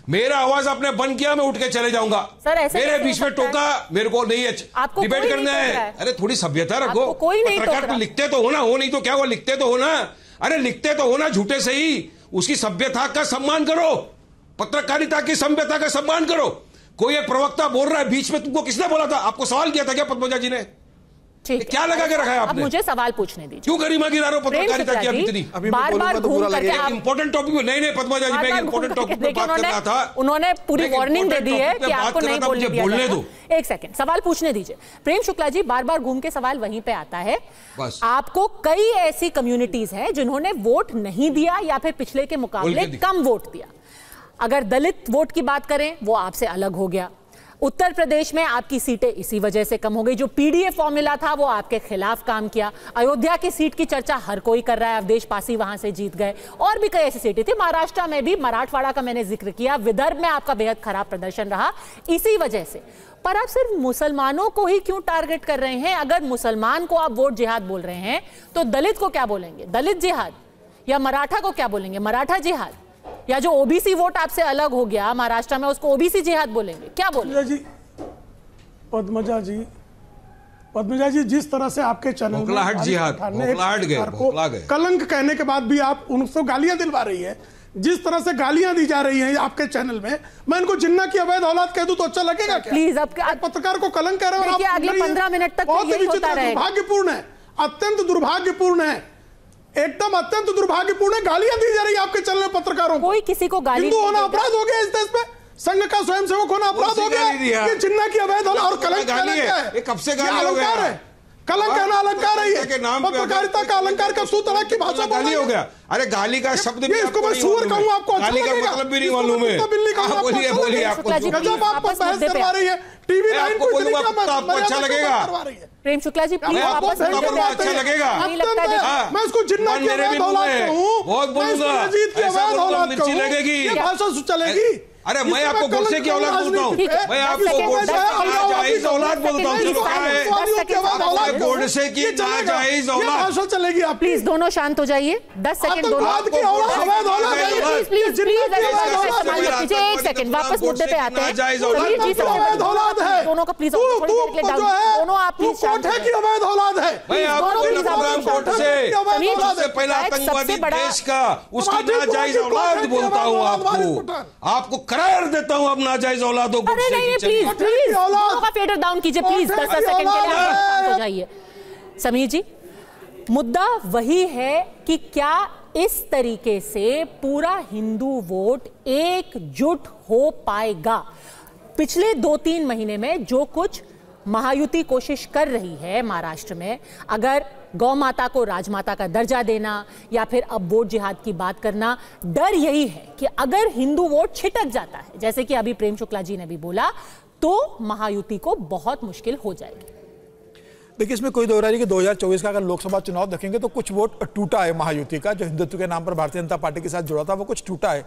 मेरा आवाज आपने बंद किया, मैं उठ के चले जाऊंगा। सर ऐसे मेरे बीच में टोका, मेरे को नहीं डिबेट करना है। अरे थोड़ी सभ्यता रखो, पत्रकार तो लिखते तो हो ना, हो नहीं तो क्या, वो लिखते तो हो ना। अरे लिखते तो हो ना, झूठे से ही। उसकी सभ्यता का सम्मान करो, पत्रकारिता की सभ्यता का सम्मान करो। कोई एक प्रवक्ता बोल रहा है बीच में, तुमको किसने बोला था? आपको सवाल किया था क्या पद्मजा जी ने? क्या लगा के रखा है आपने? अब मुझे सवाल पूछने दीजिए। क्यों गरिमा गिरा रहे हो पत्रकारिता की? इतनी बार-बार घूम करके आप इंपॉर्टेंट टॉपिक में नहीं पद्मजा जी, मैं इंपॉर्टेंट टॉपिक पे बात कर रहा था। उन्होंने पूरी वार्निंग दे दी है कि आपको नहीं बोलने दो। एक सेकंड, सवाल पूछने दीजिए। प्रेम शुक्ला जी, बार-बार घूम के सवाल वहीं पे आता है। आपको कई ऐसी कम्युनिटीज हैं जिन्होंने वोट नहीं दिया या फिर पिछले के मुकाबले कम वोट दिया। अगर दलित वोट की बात करें, वो आपसे अलग हो गया। उत्तर प्रदेश में आपकी सीटें इसी वजह से कम हो गई। जो पीडीए फॉर्मूला था वो आपके खिलाफ काम किया। अयोध्या की सीट की चर्चा हर कोई कर रहा है, अवधेश पासी वहां से जीत गए। और भी कई ऐसी सीटें थी। महाराष्ट्र में भी, मराठवाड़ा का मैंने जिक्र किया, विदर्भ में आपका बेहद खराब प्रदर्शन रहा इसी वजह से। पर आप सिर्फ मुसलमानों को ही क्यों टारगेट कर रहे हैं? अगर मुसलमान को आप वोट जिहाद बोल रहे हैं तो दलित को क्या बोलेंगे? दलित जिहाद? या मराठा को क्या बोलेंगे? मराठा जिहाद? या जो ओबीसी वोट आपसे अलग हो गया महाराष्ट्र में, उसको ओबीसी जिहाद बोलेंगे? क्या बोलेंगे? पद्मजा जी, जिस तरह से आपके चैनल में कलंक कहने के बाद भी आप उनको गालियां दिलवा रही है, जिस तरह से गालियां दी जा रही हैं आपके चैनल में, मैं इनको जिन्ना की अवैध औलाद कह दूं तो अच्छा लगेगा क्या? प्लीज, आप पत्रकार को कलंक कह रहे हैं। अगले 15 मिनट तक बहुत ही दुर्भाग्यपूर्ण है, अत्यंत दुर्भाग्यपूर्ण है, एकदम अत्यंत दुर्भाग्यपूर्ण है। गालियां दी जा रही है आपके चैनल में पत्रकारों को। कोई किसी को गाली हिंदू होना अपराध हो गया इस देश में, संघ का स्वयंसेवक होना अपराध हो गया। ये जिन्ना की अवैध औलाद और कलंक है। कब से गाली हो गया? कलंक कहना अलंकार है, पत्रकारिता का अलंकार का सूत्र की भाषा गाली हो गया। अरे गाली का शब्द भी इसको मैं सूअर कहूं आपको गाली का मतलब भी नहीं मालूम है। बोलिए आपको बहस करवा रही है टीवी लाइन को, आपको अच्छा लगेगा? प्रेम शुक्ला जी प्लीज वापस अच्छा लगेगा? मैं इसको जिन्ना की अवैध औलाद कहूं, बहुत बोलूंगा, मिर्ची लगेगी, भाषा चलेगी। अरे मैं आपको गोडसे की औलाद बोलता हूँ, मैं आपको नाजायज औलाद बोलता हूँ। गोडसे की नाजायज औलाद चलेगी। आप प्लीज दोनों शांत हो जाइए। 10 सेकंड दोनों। एक सेकंड, वापस मुद्दे पे आते हैं। दोनों का प्लीज दोनों आप प्लीज शांत है कि अवैध औलाद है। मैं आपको पहला आतंकवादी देश का उसकी नाजायज औलाद बोलता हूँ। आपको करार देता हूं अब नाजायज औलादों को। अरे नहीं, प्लीज दोनों का फेडर डाउन कीजिए प्लीज। 10 सेकंड के लिए शांत हो जाइए। समीर जी, मुद्दा वही है कि क्या इस तरीके से पूरा हिंदू वोट एकजुट हो पाएगा? पिछले 2-3 महीने में जो कुछ महायुति कोशिश कर रही है महाराष्ट्र में, अगर गौ माता को राजमाता का दर्जा देना या फिर अब वोट जिहाद की बात करना, डर यही है कि अगर हिंदू वोट छिटक जाता है, जैसे कि अभी प्रेम शुक्ला जी ने भी बोला, तो महायुति को बहुत मुश्किल हो जाएगी। देखिए, इसमें कोई दो राय नहीं कि 2024 का अगर लोकसभा चुनाव देखेंगे तो कुछ वोट टूटा है महायुति का, जो हिंदुत्व के नाम पर भारतीय जनता पार्टी के साथ जुड़ा था, वो कुछ टूटा है।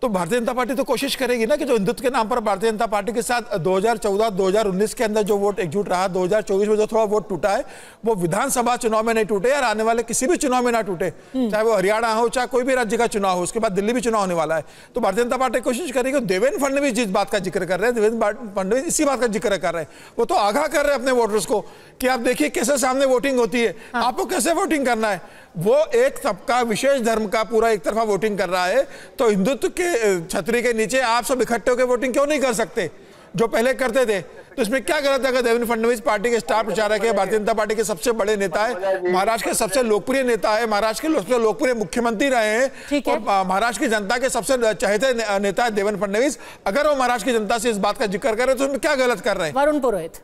तो भारतीय जनता पार्टी तो कोशिश करेगी ना कि जो हिंदुत्व के नाम पर भारतीय जनता पार्टी के साथ 2014-2019 के अंदर जो वोट एकजुट रहा, 2024 में जो थोड़ा वोट टूटा है, वो विधानसभा चुनाव में नहीं टूटे और आने वाले किसी भी चुनाव में ना टूटे, चाहे वो हरियाणा हो, चाहे कोई भी राज्य का चुनाव हो। उसके बाद दिल्ली भी चुनाव होने वाला है। तो भारतीय जनता पार्टी कोशिश करेगी। देवेंद्र फडणवीस जिस बात का जिक्र कर रहे हैं, देवेंद्र फडणवीस इसी बात का जिक्र कर रहे हैं। वो तो आगाह कर रहे हैं अपने वोटर्स को कि आप देखिए कैसे सामने वोटिंग होती है, आपको कैसे वोटिंग करना है। वो एक सबका विशेष धर्म का पूरा एक तरफा वोटिंग कर रहा है, तो हिंदुत्व के छतरी के नीचे आप सब इकट्ठे होकर वोटिंग क्यों नहीं कर सकते जो पहले करते थे? तो इसमें क्या गलत है? अगर देवेंद्र फडणवीस पार्टी के स्टार प्रचारक है, भारतीय जनता पार्टी के सबसे बड़े नेता है, महाराष्ट्र के सबसे लोकप्रिय नेता है, महाराष्ट्र के सबसे लोकप्रिय मुख्यमंत्री रहे हैं, और महाराष्ट्र की जनता के सबसे चहेते नेता है देवेंद्र फडणवीस, अगर वो महाराष्ट्र की जनता से इस बात का जिक्र कर रहे हैं तो उसमें क्या गलत कर रहे हैं? वरुण पुरोहित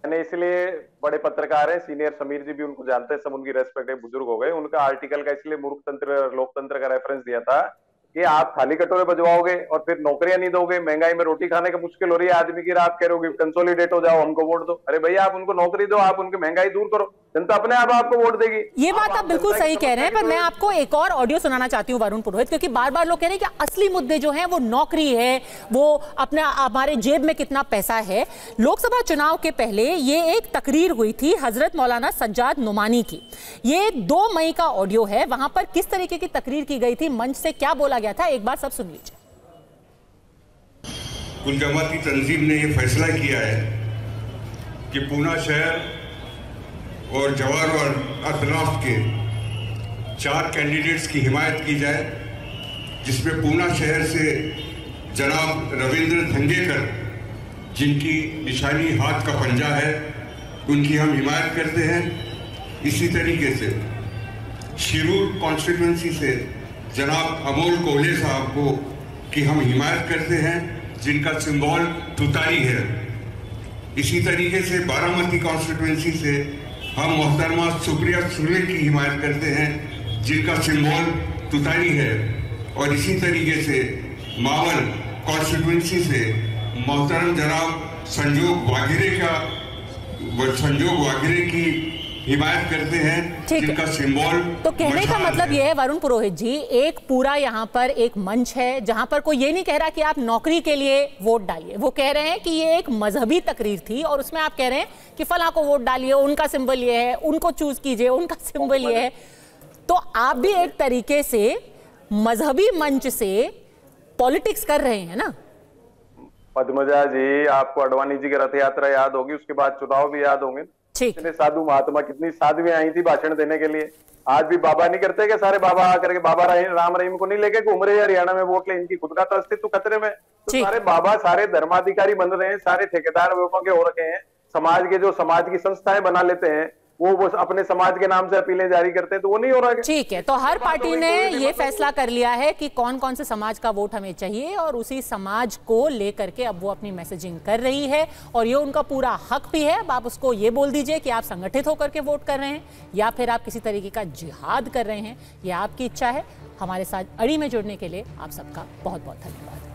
इसलिए बड़े पत्रकार हैं, सीनियर समीर जी भी उनको जानते हैं, सब उनकी रेस्पेक्ट है, बुजुर्ग हो गए। उनका आर्टिकल का इसलिए मूर्खतंत्र लोकतंत्र का रेफरेंस दिया था कि आप थाली कटोरे बजवाओगे और फिर नौकरियां नहीं दोगे, महंगाई में रोटी खाने का मुश्किल हो रही है आदमी की, आप कह रहे हो कंसोलिडेट हो जाओ, हमको वोट दो। अरे भैया, आप उनको नौकरी दो, आप उनकी महंगाई दूर करो, जनता अपने आप आपको वोट देगी। ये बात आप बिल्कुल सही कह रहे हैं, पर मैं आपको एक और ऑडियो सुनाना चाहती हूँ वरुण पुरोहित, क्योंकि बार बार लोग कह रहे हैं कि असली मुद्दे जो हैं वो नौकरी है, वो अपना हमारे जेब में कितना पैसा है। लोकसभा चुनाव के पहले ये एक तकरीर हुई थी हजरत मौलाना सज्जाद नुमानी की। ये 2 मई का ऑडियो है। वहां पर किस तरीके की तकरीर की गई थी, मंच से क्या बोला गया था, एक बार सब सुन लीजिए। कुल जमाती तंजीम ने ये फैसला किया है कि पूना शहर और जवाहर और अतलाफ के 4 कैंडिडेट्स की हिमायत की जाए, जिसमें पूना शहर से जनाब रविंद्र धंगेकर, जिनकी निशानी हाथ का पंजा है, उनकी हम हिमायत करते हैं। इसी तरीके से शिरूर कॉन्स्टिट्यूंसी से जनाब अमोल कोहले साहब को की हम हिमायत करते हैं, जिनका सिंबल तुतारी है। इसी तरीके से बारामती कॉन्स्टिट्यूंसी से हम मोहतरमा सुप्रिया सुले की हिमायत करते हैं, जिनका सिंबल तुतारी है। और इसी तरीके से मावल कॉन्स्टिट्यूंसी से मोहतरम जनाब संजोग वागिरे की हिमायत करते हैं, जिनका सिंबल। तो कहने का मतलब यह है वरुण पुरोहित जी, एक पूरा यहाँ पर एक मंच है जहां पर कोई ये नहीं कह रहा कि आप नौकरी के लिए वोट डालिए। वो कह रहे हैं कि ये एक मजहबी तकरीर थी और उसमें आप कह रहे हैं कि फला को वोट डालिए, उनका सिंबल ये है, उनको चूज कीजिए, उनका सिंबल ये है। तो आप भी एक तरीके से मजहबी मंच से पॉलिटिक्स कर रहे हैं ना। पद्मजा जी, आपको अडवाणी जी की रथ यात्रा याद होगी, उसके बाद चुनाव भी याद होंगे। कितने साधु महात्मा, कितनी साधुएं आई थी भाषण देने के लिए। आज भी बाबा नहीं करते कि सारे बाबा आकर के बाबा राम रहीम को नहीं लेके घूम रहे हरियाणा में वोट ले, इनकी खुद का तो अस्तित्व खतरे में। तो सारे बाबा सारे धर्माधिकारी बन रहे हैं, सारे ठेकेदार लोगों के हो रखे हैं। समाज के जो समाज की संस्थाएं बना लेते हैं वो अपने समाज के नाम से अपीलें जारी करते हैं, तो वो नहीं हो रहा है। ठीक है, तो हर पार्टी ने ये फैसला कर लिया है कि कौन कौन से समाज का वोट हमें चाहिए और उसी समाज को लेकर के अब वो अपनी मैसेजिंग कर रही है और ये उनका पूरा हक भी है। अब आप उसको ये बोल दीजिए कि आप संगठित होकर के वोट कर रहे हैं या फिर आप किसी तरीके का जिहाद कर रहे हैं, ये आपकी इच्छा है। हमारे साथ अड़ी में जुड़ने के लिए आप सबका बहुत बहुत धन्यवाद।